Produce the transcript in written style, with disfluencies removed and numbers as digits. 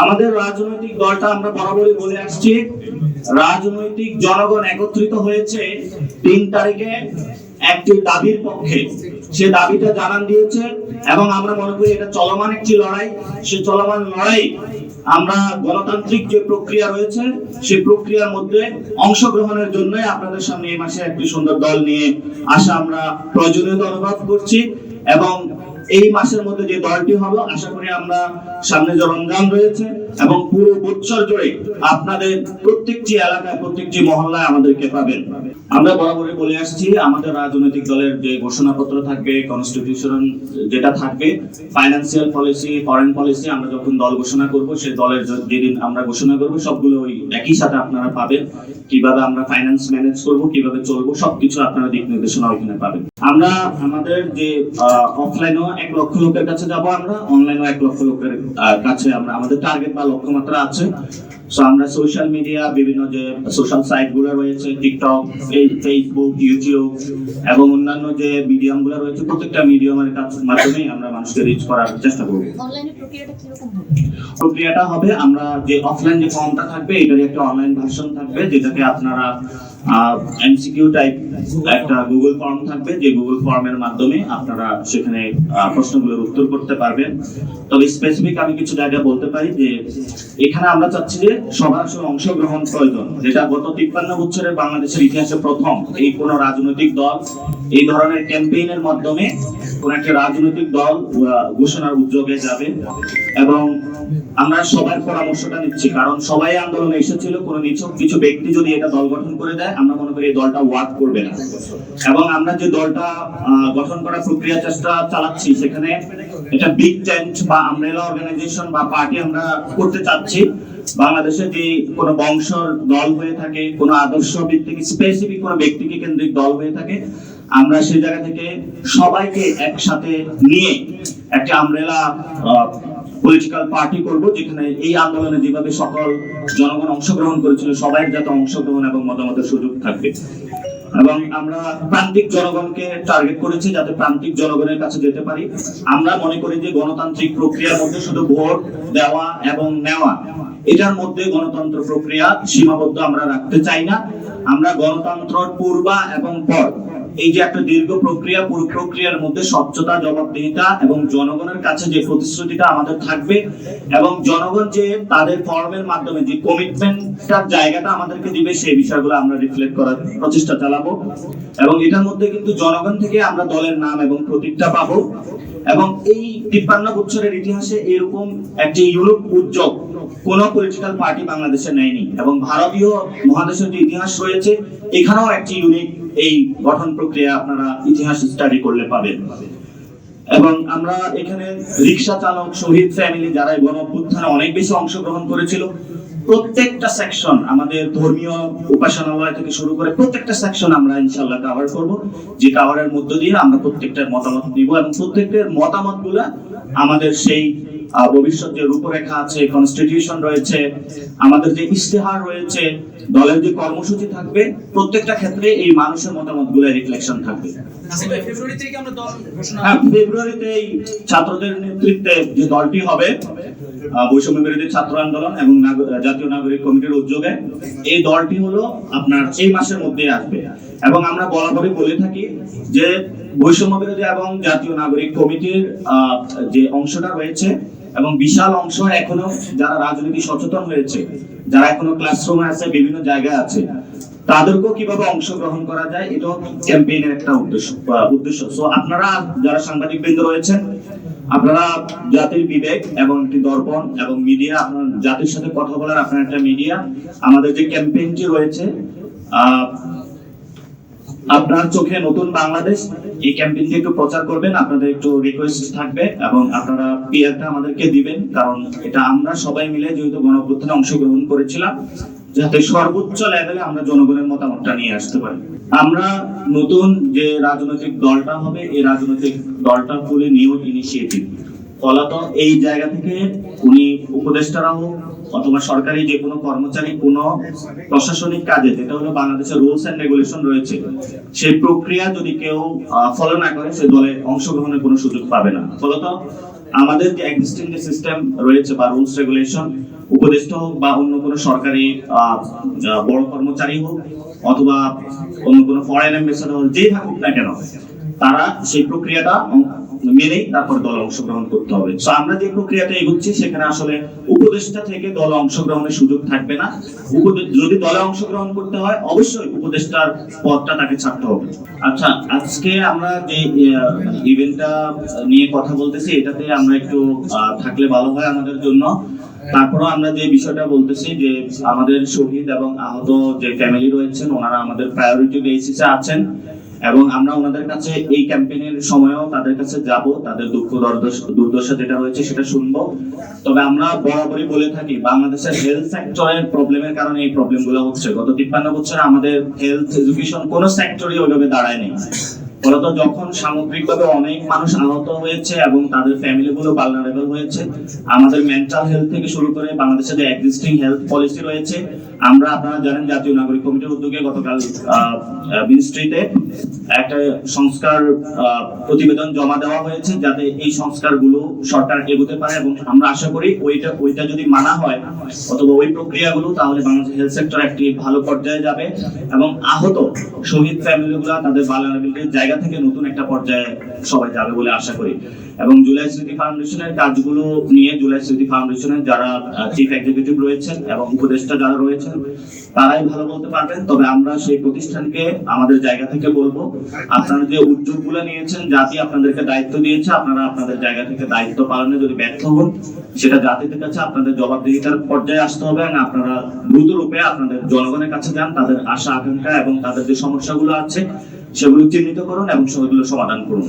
আমাদের রাজনৈতিক দলটা আমরা বরাবরই বলে আসছি, রাজনৈতিক জনগণ একত্রিত হয়েছে 3 তারিখে একটি দাবির পক্ষে। সে দাবিটা জানান দিয়েছে এবং আমরা মনে করি এটা চলমান একটি লড়াই। সে চলমান লড়াই আমরা গণতান্ত্রিক যে প্রক্রিয়া রয়েছে সেই প্রক্রিয়ার মধ্যে অংশগ্রহণের জন্য আপনাদের সামনে এই মাসে একটি সুন্দর দল নিয়ে আসা আমরা প্রয়োজনীয়তা অনুভব করছি। এবং এই মাসের মধ্যে যে দলটি হলো, আশা করি আমরা সামনে যে রমজান রয়েছে এবং পুরো বছর জুড়ে আপনাদের প্রত্যেকটি এলাকায় প্রত্যেকটি মহল্লায় আমাদেরকে পাবেন। আমরা বরাবরই বলে আসছি, আমাদের রাজনৈতিক দলের যে ঘোষণাপত্র থাকবে, কনস্টিটিউশন যেটা থাকবে, ফাইন্যান্সিয়াল পলিসি, ফরেন পলিসি, আমরা যখন দল ঘোষণা করব সেই দলের যেদিন আমরা ঘোষণা করব সবগুলো ওই একই সাথে আপনারা পাবেন। কিভাবে আমরা ফাইন্যান্স ম্যানেজ করব, কিভাবে চলবো, সবকিছু আপনারা দিক নির্দেশনা ওইখানে পাবেন। আমরা আমাদের যে অফলাইনেও 1 লক্ষ লোকের কাছে যাব, আমরা অনলাইনেও 1 লক্ষ লোকের কাছে আমরা আমাদের টার্গেট বা লক্ষ্যমাত্রা আছে। সো আমরা সোশ্যাল মিডিয়া, বিভিন্ন যে সোশ্যাল সাইট গুলো রয়েছে, টিকটক, ফেসবুক, ইউটিউব এবং অন্যান্য যে মিডিয়াম গুলো রয়েছে, প্রত্যেকটা মিডিয়ামের মাধ্যমেই আমরা মানুষকে রিচ করার চেষ্টা করব। অনলাইনে প্রক্রিয়াটা কি রকম হবে? প্রক্রিয়াটা হবে, আমরা যে অফলাইন যে ফর্মটা থাকবে এটারই একটা অনলাইন ভার্সন থাকবে, যেটাকে আপনারা এমসিকিউ টাইপ একটা গুগল ফর্ম থাকবে, যে গুগল ফর্মের মাধ্যমে আপনারা সেখানে প্রশ্নগুলোর উত্তর করতে পারবেন। তবে স্পেসিফিক আমি কিছু জায়গা বলতে পারি যে এখানে আমরা চাচ্ছি যে সবার আসলে অংশগ্রহণ প্রয়োজন, যেটা গত 53 বছরের বাংলাদেশের ইতিহাসে প্রথম এই কোন রাজনৈতিক দল এই ধরনের ক্যাম্পেইনের মাধ্যমে কোন একটা রাজনৈতিক দল ঘোষণার উদ্যোগে যাবে। এবং আমরা সবার পরামর্শটা নিচ্ছি, কারণ সবাই আন্দোলনে এসেছিল। কোনো কিছু ব্যক্তি যদি এটা দল গঠন করে দেয়, আমরা মনে করি এই দলটা ওয়ার্ক করবে না। এবং আমরা যে দলটা গঠন করার প্রক্রিয়া চেষ্টা চালাচ্ছি, সেখানে এটা বিগ টেন্ট বা আমব্রেলা অর্গানাইজেশন বা পার্টি আমরা করতে চাচ্ছি। বাংলাদেশে যে কোনো বংশর দল হয়ে থাকে, কোনো আদর্শ ভিত্তিক স্পেসিফিক কোনো ব্যক্তিকে কেন্দ্রিক দল হয়ে থাকে, আমরা সেই জায়গা থেকে সবাইকে একসাথে নিয়ে একটা আমব্রেলা পলিটিক্যাল পার্টি করব, যেখানে এই আন্দোলনে যেভাবে সকল জনগণ অংশগ্রহণ করেছিল, সবাই যাতে অংশগ্রহণ এবং মতামতের সুযোগ থাকবে। এবং আমরা প্রান্তিক জনগণকে টার্গেট করেছি, যাতে প্রান্তিক জনগণের কাছে যেতে পারি। আমরা মনে করি যে গণতান্ত্রিক প্রক্রিয়ার মধ্যে শুধু ভোট দেওয়া এবং নেওয়া, এটার মধ্যে গণতন্ত্র প্রক্রিয়া সীমাবদ্ধ আমরা রাখতে চাই না। আমরা গণতন্ত্রের পূর্বা এবং পর, এই যে একটা দীর্ঘ প্রক্রিয়া, পুরো প্রক্রিয়ার মধ্যে স্বচ্ছতা, জবাবদিহিতা এবং জনগণের কাছে যে প্রতিশ্রুতিটা আমাদের থাকবে এবং জনগণ যে তাদের ফর্মের মাধ্যমে যে কমিটমেন্টটার জায়গাটা আমাদেরকে দিবে, সেই বিষয়গুলো আমরা রিফ্লেক্ট করার প্রচেষ্টা চালাবো। এবং এটার মধ্যে কিন্তু জনগণ থেকে আমরা দলের নাম এবং প্রতীকটা পাবো। এবং এই 53 বছরের ইতিহাসে এরকম একটি ইউনিক উদ্যোগ কোন পলিটিক্যাল পার্টি বাংলাদেশে নেয়নি। এবং ভারতীয় মহাদেশের যে ইতিহাস রয়েছে, এখানেও একটি ইউনিক এই গঠন প্রক্রিয়া আপনারা ইতিহাস স্টাডি করলে পাবেন। এবং আমরা এখানে রিক্সা চালক, শহীদ ফ্যামিলি, যারা গণ অভ্যুত্থানে অনেক বেশি অংশগ্রহণ করেছিল, প্রত্যেকটা সেকশন, আমাদের ধর্মীয় উপাসনালয় থেকে শুরু করে প্রত্যেকটা সেকশন আমরা ইনশাআল্লাহ কভার করব, যে কভারের মধ্য দিয়ে আমরা প্রত্যেকটার মতামত নিব এবং প্রত্যেকটার মতামতগুলো আমাদের সেই ভবিষ্যৎ যে রূপরেখা আছে, কনস্টিটিউশন রয়েছে, আমাদের যে ইশতেহার রয়েছে, দলের যে কর্মসূচি থাকবে, প্রত্যেকটা ক্ষেত্রে এই মানুষের মতামতগুলো রিফ্লেকশন থাকবে। ফেব্রুয়ারিতে এই ছাত্রদের নেতৃত্বে যে দলটি হবে, বৈষম্য বিরোধী ছাত্র আন্দোলন এবং জাতীয় নাগরিক কমিটির উদ্যোগে, এই দলটি হলো আপনার এই মাসের মধ্যে আসবে। এবং আমরা বরাবরই বলে থাকি যে বৈষম্য বিরোধী এবং জাতীয় নাগরিক কমিটির যে অংশটা রয়েছে এবং বিশাল অংশ এখনো যারা রাজনীতি সচেতন হয়েছে, যারা এখনো ক্লাসরুমে আছে, বিভিন্ন জায়গায় আছে, তাদেরকেও কিভাবে অংশগ্রহণ করা যায়, এটাও ক্যাম্পেইনের একটা উদ্দেশ্য। সো আপনারা যারা সাংবাদিক বৃন্দ রয়েছেন, আপনারা জাতির বিবেক এবং একটি দর্পণ এবং মিডিয়া, আপনার জাতির সাথে কথা বলার আপনার একটা মিডিয়া, আমাদের যে ক্যাম্পেইনটি রয়েছে আপনার চোখে নতুন বাংলাদেশ, এই ক্যাম্পেইনটি একটু প্রচার করবেন। আপনাদের একটু রিকোয়েস্ট থাকবে এবং আপনারা পিআরটা আমাদেরকে দিবেন, কারণ এটা আমরা সবাই মিলে যেহেতু গণঅভ্যুত্থানে অংশগ্রহণ করেছিলাম, যাতে সর্বোচ্চ লেভেলে আমরা জনগণের মতামতটা নিয়ে আসতে পারি। আমরা নতুন যে রাজনৈতিক দলটা হবে, এই রাজনৈতিক দলটা ফুলি নিউ ইনিশিয়েটিভ। ফলত এই জায়গা থেকে উনি উপদেষ্টারা হোক অথবা সরকারি যে কোনো কর্মচারী কোনো প্রশাসনিক কাজে, যেটা হলো বাংলাদেশের রুলস এন্ড রেগুলেশন রয়েছে, সেই প্রক্রিয়া যদি কেউ ফলো না করে, সে দলে অংশগ্রহণের কোনো সুযোগ পাবে না। ফলত আমাদের যে এক্সিস্টিং যে সিস্টেম রয়েছে বা রুলস রেগুলেশন, উপদেষ্টা হোক বা অন্য কোনো সরকারি বড় কর্মচারী হোক অথবা অন্য কোনো ফরেন অ্যাম্বাসেডর হোক, যেই থাকুক না কেন, তারা সেই প্রক্রিয়াটা মেনেই তারপর দলে অংশগ্রহণ করতে হবে। তো আমরা যে প্রক্রিয়াটা এগোচ্ছি সেখানে আসলে উপদেষ্টা থেকে দলে অংশগ্রহণের সুযোগ থাকবে না। যদি দলে অংশগ্রহণ করতে হয় অবশ্যই উপদেষ্টার পদটা তাকে ছাড়তে হবে। আচ্ছা, আজকে আমরা যে ইভেন্টটা নিয়ে কথা বলতেছি এটাতে আমরা একটু থাকলে ভালো হয় আমাদের জন্য। তারপরও আমরা যে বিষয়টা বলতেছি যে আমাদের শহীদ এবং আহত যে ফ্যামিলি রয়েছেন ওনারা আমাদের প্রায়োরিটি বেসিসে আছেন এবং আমরা ওনাদের কাছে এই ক্যাম্পেইনের সময়ও তাদের কাছে যাব, তাদের দুঃখ দুর্দশা যেটা রয়েছে সেটা শুনবো। তবে আমরা বরাবরই বলে থাকি বাংলাদেশের হেলথ সেক্টরের প্রবলেমের কারণে এই প্রবলেমগুলো হচ্ছে। গত 53 বছরে আমাদের হেলথ এডুকেশন কোনো সেক্টরই ওইভাবে দাঁড়ায়নি। ফলত যখন সামগ্রিকভাবে অনেক মানুষ আহত হয়েছে এবং তাদের ফ্যামিলিগুলো ভালনারেবল হয়েছে, আমাদের মেন্টাল হেলথ থেকে শুরু করে বাংলাদেশে যে এক্সিস্টিং হেলথ পলিসি রয়েছে, আমরা আপনারা জানেন জাতীয় নাগরিক কমিটির উদ্যোগে গতকাল মিনিস্ট্রিতে একটা সংস্কার প্রতিবেদন জমা দেওয়া হয়েছে যাতে এই সংস্কারগুলো সরকার এগোতে পারে এবং আমরা আশা করি ওইটা যদি মানা হয় অথবা ওই প্রক্রিয়াগুলো, তাহলে বাংলাদেশ হেলথ সেক্টর একটি ভালো পর্যায়ে যাবে এবং আহত শহীদ ফ্যামিলিগুলো তাদের ভালনারেবিলিটির জায়গা থেকে নতুন একটা পর্যায়ে সবাই যাবে বলে আশা করি। এবং জুলাই স্মৃতি ফাউন্ডেশনের কাজগুলো নিয়ে জুলাই স্মৃতি ফাউন্ডেশনের যারা চিফ এক্সিকিউটিভ রয়েছেন এবং উপদেষ্টা যারা রয়েছেন তারাই ভালো বলতে পারবেন। তবে আমরা সেই প্রতিষ্ঠানকে আমাদের জায়গা থেকে বলবো, আপনারা যে উদ্যোগগুলো নিয়েছেন, জাতি আপনাদেরকে দায়িত্ব দিয়েছে, আপনারা আপনাদের জায়গা থেকে দায়িত্ব পালনে যদি ব্যর্থ হন সেটা জাতির কাছে আপনাদের জবাবদিহিতার পর্যায়ে আসতে হবে এবং আপনারা দ্রুত রূপে আপনাদের জনগণের কাছে যান, তাদের আশা আকাঙ্ক্ষা এবং তাদের যে সমস্যাগুলো আছে সেগুলো চিহ্নিত করুন এবং সেগুলো সমাধান করুন।